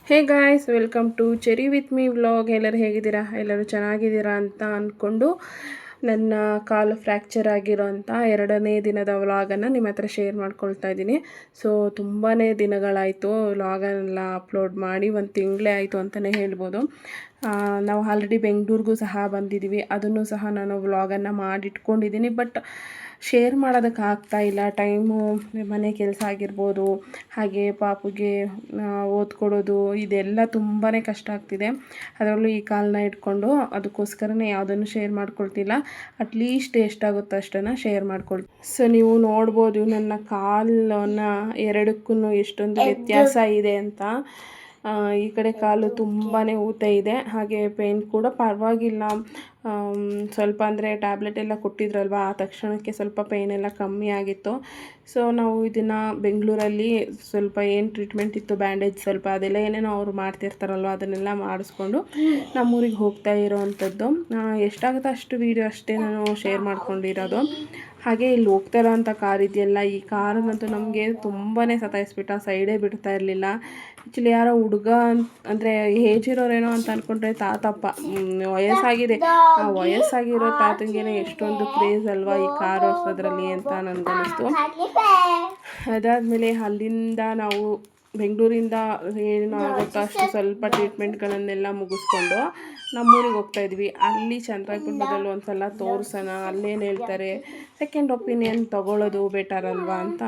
Hey guys, welcome to Cherry with me vlog. ಎಲ್ಲರೂ ಹೇಗಿದ್ದೀರಾ? ಎಲ್ಲರೂ ಚೆನ್ನಾಗಿದ್ದೀರಾ ಅಂತ ಅಂದ್ಕೊಂಡು ನನ್ನ ಕಾಲು ಫ್ರ್ಯಾಕ್ಚರ್ ಆಗಿರೋಂಥ 2ನೇ ದಿನದ ವ್ಲಾಗನ್ನು ನಿಮ್ಮ ಹತ್ರ ಶೇರ್ ಮಾಡ್ಕೊಳ್ತಾ ಇದ್ದೀನಿ. ಸೊ ತುಂಬಾ ದಿನಗಳಾಯಿತು ವ್ಲಾಗನ್ನೆಲ್ಲ ಅಪ್ಲೋಡ್ ಮಾಡಿ, 1 ತಿಂಗಳೇ ಆಯಿತು ಅಂತಲೇ ಹೇಳ್ಬೋದು. ನಾವು ಆಲ್ರೆಡಿ ಬೆಂಗಳೂರಿಗೂ ಸಹ ಬಂದಿದ್ದೀವಿ. ಅದನ್ನು ಸಹ ನಾನು ವ್ಲಾಗನ್ನು ಮಾಡಿಟ್ಕೊಂಡಿದ್ದೀನಿ. ಬಟ್ ಶೇರ್ ಮಾಡೋದಕ್ಕೆ ಆಗ್ತಾಯಿಲ್ಲ. ಟೈಮು, ಮನೆ ಕೆಲಸ ಆಗಿರ್ಬೋದು, ಹಾಗೆ ಪಾಪುಗೆ ಓದ್ಕೊಡೋದು, ಇದೆಲ್ಲ ತುಂಬಾ ಕಷ್ಟ ಆಗ್ತಿದೆ. ಅದರಲ್ಲೂ ಈ ಕಾಲನ್ನ ಇಟ್ಕೊಂಡು ಅದಕ್ಕೋಸ್ಕರನೇ ಯಾವುದನ್ನು ಶೇರ್ ಮಾಡ್ಕೊಳ್ತಿಲ್ಲ. ಅಟ್ಲೀಸ್ಟ್ ಎಷ್ಟಾಗುತ್ತೋ ಅಷ್ಟನ್ನು ಶೇರ್ ಮಾಡ್ಕೊಳ್ತೀನಿ. ಸೊ ನೀವು ನೋಡ್ಬೋದು ನನ್ನ ಕಾಲನ್ನು ಎರಡಕ್ಕೂ ಎಷ್ಟೊಂದು ವ್ಯತ್ಯಾಸ ಇದೆ ಅಂತ. ಈ ಕಡೆ ಕಾಲು ತುಂಬಾ ಊತ ಇದೆ, ಹಾಗೆ ಪೇಯ್ನ್ ಕೂಡ ಪರವಾಗಿಲ್ಲ. ಸ್ವಲ್ಪ ಅಂದರೆ ಟ್ಯಾಬ್ಲೆಟ್ ಎಲ್ಲ ಕೊಟ್ಟಿದ್ರಲ್ವ, ಆ ತಕ್ಷಣಕ್ಕೆ ಸ್ವಲ್ಪ ಪೇಯ್ನೆಲ್ಲ ಕಮ್ಮಿ ಆಗಿತ್ತು. ಸೊ ನಾವು ಇದನ್ನು ಬೆಂಗಳೂರಲ್ಲಿ ಸ್ವಲ್ಪ ಏನು ಟ್ರೀಟ್ಮೆಂಟ್ ಇತ್ತು, ಬ್ಯಾಂಡೇಜ್ ಸ್ವಲ್ಪ ಅದೆಲ್ಲ ಏನೇನೋ ಅವರು ಮಾಡ್ತಿರ್ತಾರಲ್ವ, ಅದನ್ನೆಲ್ಲ ಮಾಡಿಸ್ಕೊಂಡು ನಮ್ಮೂರಿಗೆ ಹೋಗ್ತಾ ಇರೋವಂಥದ್ದು. ಎಷ್ಟಾಗುತ್ತೋ ಅಷ್ಟು ವೀಡಿಯೋ ಅಷ್ಟೇ ನಾನು ಶೇರ್ ಮಾಡ್ಕೊಂಡಿರೋದು. ಹಾಗೆ ಇಲ್ಲಿ ಹೋಗ್ತಾ ಇರೋವಂಥ ಕಾರ್ ಇದೆಯಲ್ಲ, ಈ ಕಾರನ್ನಂತೂ ನಮಗೆ ತುಂಬಾ ಸತಾಯಿಸ್ಬಿಟ್ಟ. ಸೈಡೇ ಬಿಡ್ತಾ ಇರಲಿಲ್ಲ. ಆ್ಯಕ್ಚುಲಿ ಯಾರೋ ಹುಡುಗ ಅಂದರೆ ಏಜ್ ಇರೋರೇನೋ ಅಂತ ಅಂದ್ಕೊಂಡ್ರೆ ತಾತಪ್ಪ. ವಯಸ್ಸಾಗಿದೆ. ಆ ವಯಸ್ಸಾಗಿರೋ ತಾತಂಗೆ ಎಷ್ಟೊಂದು ಕ್ರೇಜ್ ಅಲ್ವಾ ಈ ಕಾರ್ ಓಡಿಸೋದ್ರಲ್ಲಿ ಅಂತ ನನಗನ್ನಿಸ್ತು. ಅದಾದಮೇಲೆ ಅಲ್ಲಿಂದ ನಾವು ಬೆಂಗಳೂರಿಂದ ಏನು ಆಗುತ್ತೋ ಅಷ್ಟು ಸ್ವಲ್ಪ ಟ್ರೀಟ್ಮೆಂಟ್ಗಳನ್ನೆಲ್ಲ ಮುಗಿಸ್ಕೊಂಡು ನಮ್ಮೂರಿಗೆ ಹೋಗ್ತಾಯಿದ್ವಿ. ಅಲ್ಲಿ ಚಂದ್ರಾಯಪಟ್ಟಣದಲ್ಲಿ ಒಂದು ಸಲ ತೋರಿಸೋಣ, ಅಲ್ಲೇನು ಹೇಳ್ತಾರೆ, ಸೆಕೆಂಡ್ ಒಪಿನಿಯನ್ ತೊಗೊಳ್ಳೋದು ಬೆಟರ್ ಅಲ್ವಾ ಅಂತ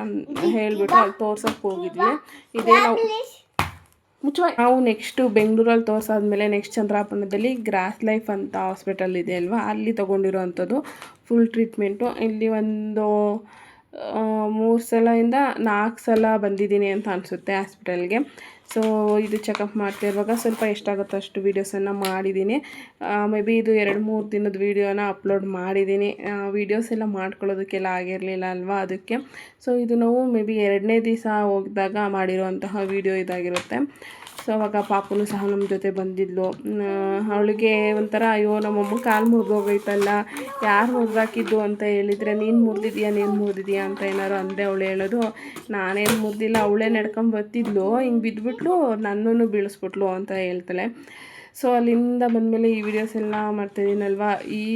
ಹೇಳಿಬಿಟ್ಟು ಅಲ್ಲಿ ತೋರ್ಸೋಕ್ಕೆ ಹೋಗಿದ್ವಿ. ಇದೇ ನಾವು ನೆಕ್ಸ್ಟು ಬೆಂಗಳೂರಲ್ಲಿ ತೋರಿಸಾದ್ಮೇಲೆ ನೆಕ್ಸ್ಟ್ ಚಂದ್ರಾಪಟ್ಟಣದಲ್ಲಿ ಗ್ರಾಸ್ ಲೈಫ್ ಅಂತ ಹಾಸ್ಪಿಟಲ್ ಇದೆ ಅಲ್ವಾ, ಅಲ್ಲಿ ತೊಗೊಂಡಿರೋ ಅಂಥದ್ದು ಫುಲ್ ಟ್ರೀಟ್ಮೆಂಟು. ಇಲ್ಲಿ ಒಂದು 3 ಸಲದಿಂದ 4 ಸಲ ಬಂದಿದ್ದೀನಿ ಅಂತ ಅನಿಸುತ್ತೆ ಹಾಸ್ಪಿಟಲ್ಗೆ. ಸೊ ಇದು ಚೆಕಪ್ ಮಾಡ್ತಾ ಇರುವಾಗ ಸ್ವಲ್ಪ ಎಷ್ಟಾಗುತ್ತೋ ಅಷ್ಟು ವೀಡಿಯೋಸನ್ನು ಮಾಡಿದ್ದೀನಿ. ಮೇ ಬಿ ಇದು 2-3 ದಿನದ ವೀಡಿಯೋನ ಅಪ್ಲೋಡ್ ಮಾಡಿದ್ದೀನಿ. ವೀಡಿಯೋಸ್ ಎಲ್ಲ ಮಾಡ್ಕೊಳ್ಳೋದಕ್ಕೆಲ್ಲ ಆಗಿರಲಿಲ್ಲ ಅಲ್ವಾ, ಅದಕ್ಕೆ. ಸೊ ಇದು ನಾವು ಮೇ ಬಿ 2ನೇ ದಿವಸ ಹೋಗಿದಾಗ ಮಾಡಿರೋಂತಹ ವೀಡಿಯೋ ಇದಾಗಿರುತ್ತೆ. ಸೊ ಅವಾಗ ಪಾಪುನು ಸಹ ನಮ್ಮ ಜೊತೆ ಬಂದಿದ್ಲು. ಅವಳಿಗೆ ಒಂಥರ ಅಯ್ಯೋ ನಮ್ಮಮ್ಮ ಕಾಲು ಮುರಿದೋಗೈತಲ್ಲ, ಯಾರು ಮುರಿದಾಕಿದ್ದು ಅಂತ ಹೇಳಿದರೆ, ನೀನು ಮುರಿದಿದ್ಯಾ ಅಂತ ಏನಾರು ಅಂದೆ. ಅವಳು ಹೇಳೋದು, ನಾನೇನು ಮುರಿದಿಲ್ಲ, ಅವಳೇ ನಡ್ಕೊಂಬರ್ತಿದ್ಲು, ಹಿಂಗೆ ಬಿದ್ದುಬಿಟ್ಲು, ನನ್ನನ್ನು ಬೀಳಿಸ್ಬಿಟ್ಲು ಅಂತ ಹೇಳ್ತಾಳೆ. ಸೊ ಅಲ್ಲಿಂದ ಬಂದಮೇಲೆ ಈ ವಿಡಿಯೋಸ್ ಎಲ್ಲ ಮಾಡ್ತಾಯಿದ್ದೀನಲ್ವ. ಈ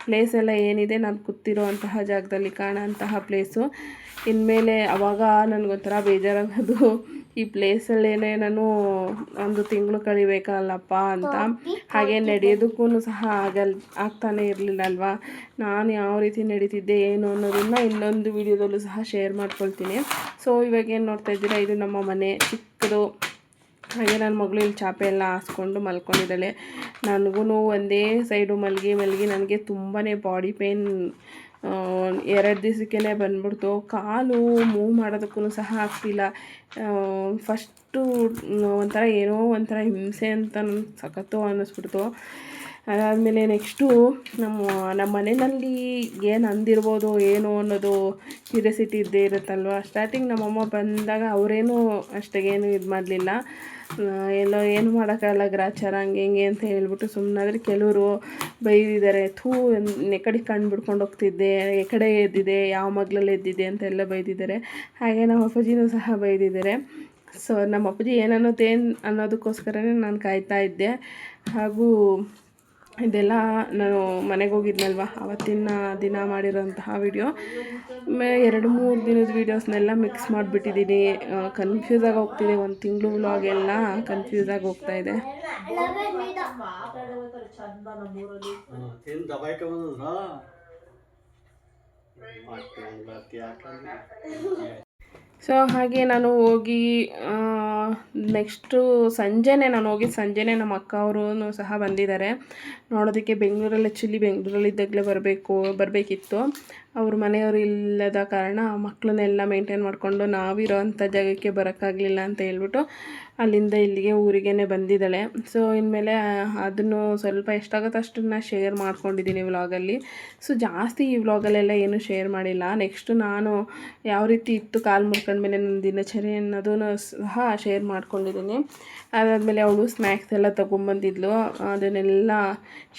ಪ್ಲೇಸ್ ಎಲ್ಲ ಏನಿದೆ, ನಾನು ಕೂತಿರೋಂತಹ ಜಾಗದಲ್ಲಿ ಕಾಣೋಂತಹ ಪ್ಲೇಸು. ಇನ್ಮೇಲೆ ಅವಾಗ ನನಗೊಂಥರ ಬೇಜಾರಾಗೋದು, ಈ ಪ್ಲೇಸಲ್ಲೇ ನಾನು 1 ತಿಂಗಳು ಕಳಿಬೇಕಲ್ಲಪ್ಪ ಅಂತ. ಹಾಗೆ ನಡೆಯೋದಕ್ಕೂ ಸಹ ಆಗ್ತಾನೆ ಇರಲಿಲ್ಲ ಅಲ್ವಾ. ನಾನು ಯಾವ ರೀತಿ ನಡೀತಿದ್ದೆ ಏನು ಅನ್ನೋದನ್ನು ಇನ್ನೊಂದು ವಿಡಿಯೋದಲ್ಲೂ ಸಹ ಶೇರ್ ಮಾಡ್ಕೊಳ್ತೀನಿ. ಸೊ ಇವಾಗ ಏನು ನೋಡ್ತಾ ಇದ್ದೀರಾ, ಇದು ನಮ್ಮ ಮನೆ ಚಿಕ್ಕದು. ಹಾಗೆ ನನ್ನ ಮಗಳು ಇಲ್ಲಿ ಚಾಪೆ ಎಲ್ಲ ಹಾಸ್ಕೊಂಡು ಮಲ್ಕೊಂಡಿದ್ದಾಳೆ. ನನಗೂ ಒಂದೇ ಸೈಡು ಮಲಗಿ ನನಗೆ ತುಂಬಾ ಬಾಡಿ ಪೇಯ್ನ್ 2 ದಿವಸಕ್ಕೇ ಬಂದ್ಬಿಡ್ತು. ಕಾಲು ಮೂವ್ ಮಾಡೋದಕ್ಕೂ ಸಹ ಆಗ್ತಿಲ್ಲ. ಫಸ್ಟು ಒಂಥರ ಏನೋ ಒಂಥರ ಹಿಂಸೆ ಅಂತ ನನಗೆ ಸಖತ್ತು ಅನ್ನಿಸ್ಬಿಡ್ತು. ಅದಾದಮೇಲೆ ನೆಕ್ಸ್ಟು ನಮ್ಮ ಮನೆಯಲ್ಲಿ ಏನು ಅಂದಿರ್ಬೋದು ಏನೋ ಅನ್ನೋದು ಕ್ಯೂರಿಯಾಸಿಟಿ ಇದ್ದೇ ಇರುತ್ತಲ್ವ. ಸ್ಟಾರ್ಟಿಂಗ್ ನಮ್ಮಮ್ಮ ಬಂದಾಗ ಅವರೇನು ಅಷ್ಟಾಗೇನು ಇದು ಮಾಡಲಿಲ್ಲ. ಎಲ್ಲೋ ಏನು ಮಾಡೋಕ್ಕಾಗಲ್ಲ, ಗ್ರಾಚಾರ ಹಂಗೆ ಹಿಂಗೆ ಅಂತ ಹೇಳ್ಬಿಟ್ಟು ಸುಮ್ಮನಾದರೆ. ಕೆಲವರು ಬೈದಿದ್ದಾರೆ, ನೆಕಡಿ ಕಣ್ಣು ಬಿಡ್ಕೊಂಡು ಹೋಗ್ತಿದ್ದೆ, ಎಕಡೆ ಎದ್ದಿದೆ, ಯಾವ ಮಗ್ಲಲ್ಲಿ ಎದ್ದಿದೆ ಅಂತೆಲ್ಲ ಬೈದಿದ್ದಾರೆ. ಹಾಗೆ ನಮ್ಮ ಅಪ್ಪಾಜಿನೂ ಸಹ ಬೈದಿದ್ದಾರೆ. ಸೊ ನಮ್ಮ ಅಪ್ಪಾಜಿ ಅನ್ನೋದಕ್ಕೋಸ್ಕರನೇ ನಾನು ಕಾಯ್ತಾ ಇದ್ದೆ. ಹಾಗೂ ಇದೆಲ್ಲ ನಾನು ಮನೆಗೆ ಹೋಗಿದ್ನಲ್ವ, ಆವತ್ತಿನ ದಿನ ಮಾಡಿರೋಂತಹ ವಿಡಿಯೋ. 2-3 ದಿನದ ವೀಡಿಯೋಸ್ನೆಲ್ಲ ಮಿಕ್ಸ್ ಮಾಡಿಬಿಟ್ಟಿದ್ದೀನಿ. ಕನ್ಫ್ಯೂಸಾಗಿ ಹೋಗ್ತಿದೆ. 1 ತಿಂಗಳು ವ್ಲಾಗ್ ಎಲ್ಲ ಕನ್ಫ್ಯೂಸಾಗಿ ಹೋಗ್ತಾಯಿದೆ. ಸೊ ಹಾಗೆ ನಾನು ಹೋಗಿ ನೆಕ್ಸ್ಟು ಸಂಜೆನೇ ನಮ್ಮ ಅಕ್ಕ ಅವರು ಸಹ ಬಂದಿದ್ದಾರೆ ನೋಡೋದಕ್ಕೆ. ಬೆಂಗಳೂರಲ್ಲಿದ್ದಾಗಲೇ ಬರಬೇಕಿತ್ತು. ಅವ್ರ ಮನೆಯವರು ಇಲ್ಲದ ಕಾರಣ ಮಕ್ಕಳನ್ನೆಲ್ಲ ಮೇಂಟೈನ್ ಮಾಡಿಕೊಂಡು ನಾವಿರೋ ಅಂಥ ಜಾಗಕ್ಕೆ ಬರೋಕ್ಕಾಗಲಿಲ್ಲ ಅಂತ ಹೇಳ್ಬಿಟ್ಟು ಅಲ್ಲಿಂದ ಇಲ್ಲಿಗೆ ಊರಿಗೇ ಬಂದಿದ್ದಾಳೆ. ಸೊ ಇನ್ಮೇಲೆ ಅದನ್ನು ಸ್ವಲ್ಪ ಎಷ್ಟಾಗುತ್ತೋ ಅಷ್ಟನ್ನು ಶೇರ್ ಮಾಡ್ಕೊಂಡಿದ್ದೀನಿ ವ್ಲಾಗಲ್ಲಿ. ಸೊ ಜಾಸ್ತಿ ಈ ವ್ಲಾಗಲ್ಲೆಲ್ಲ ಏನೂ ಶೇರ್ ಮಾಡಿಲ್ಲ. ನೆಕ್ಸ್ಟು ನಾನು ಯಾವ ರೀತಿ ಇತ್ತು ಕಾಲು ಮುರ್ಕೊಂಡ್ಮೇಲೆ ನನ್ನ ದಿನಚರಿ ಅನ್ನೋದನ್ನು ಸಹ ಶೇರ್ ಮಾಡ್ಕೊಂಡಿದ್ದೀನಿ. ಅದಾದಮೇಲೆ ಅವಳು ಸ್ನ್ಯಾಕ್ಸ್ ಎಲ್ಲ ತೊಗೊಂಬಂದಿದ್ಲು, ಅದನ್ನೆಲ್ಲ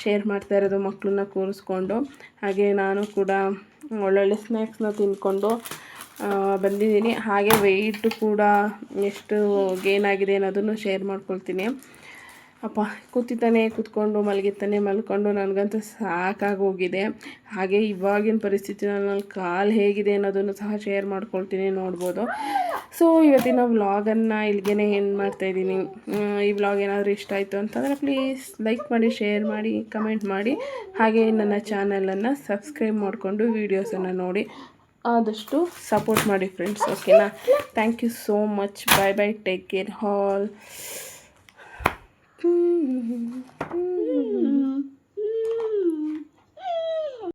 ಶೇರ್ ಮಾಡ್ತಾ ಇರೋದು ಮಕ್ಕಳನ್ನ ಕೂರಿಸ್ಕೊಂಡು. ಹಾಗೆ ನಾನು ಕೂಡ ಒಳ್ಳೊಳ್ಳೆ ಸ್ನ್ಯಾಕ್ಸ್ನ ತಿಂದ್ಕೊಂಡು ಬಂದಿದ್ದೀನಿ. ಹಾಗೆ ವೆಯ್ಟು ಕೂಡ ಎಷ್ಟು ಗೇನ್ ಆಗಿದೆ ಅನ್ನೋದನ್ನು ಶೇರ್ ಮಾಡ್ಕೊಳ್ತೀನಿ. ಅಪ್ಪ ಕೂತ್ಕೊಂಡು ಮಲ್ಕೊಂಡು ನನಗಂತೂ ಸಾಕಾಗೋಗಿದೆ. ಹಾಗೆ ಇವಾಗಿನ ಪರಿಸ್ಥಿತಿನಲ್ಲಿ ನನ್ನ ಕಾಲು ಹೇಗಿದೆ ಅನ್ನೋದನ್ನು ಸಹ ಶೇರ್ ಮಾಡ್ಕೊಳ್ತೀನಿ, ನೋಡ್ಬೋದು. ಸೊ ಇವತ್ತಿನ ವ್ಲಾಗನ್ನು ಇಲ್ಲಿಗೆ ಎಂಡ್ ಮಾಡ್ತಾಯಿದ್ದೀನಿ. ಈ ವ್ಲಾಗ್ ಏನಾದರೂ ಇಷ್ಟ ಆಯಿತು ಅಂತಂದರೆ ಪ್ಲೀಸ್ ಲೈಕ್ ಮಾಡಿ, ಶೇರ್ ಮಾಡಿ, ಕಮೆಂಟ್ ಮಾಡಿ. ಹಾಗೆ ನನ್ನ ಚಾನಲನ್ನು ಸಬ್ಸ್ಕ್ರೈಬ್ ಮಾಡಿಕೊಂಡು ವೀಡಿಯೋಸನ್ನು ನೋಡಿ ಆದಷ್ಟು ಸಪೋರ್ಟ್ ಮಾಡಿ ಫ್ರೆಂಡ್ಸ್, ಓಕೆನಾ? Thank you so much. Bye bye, take care all.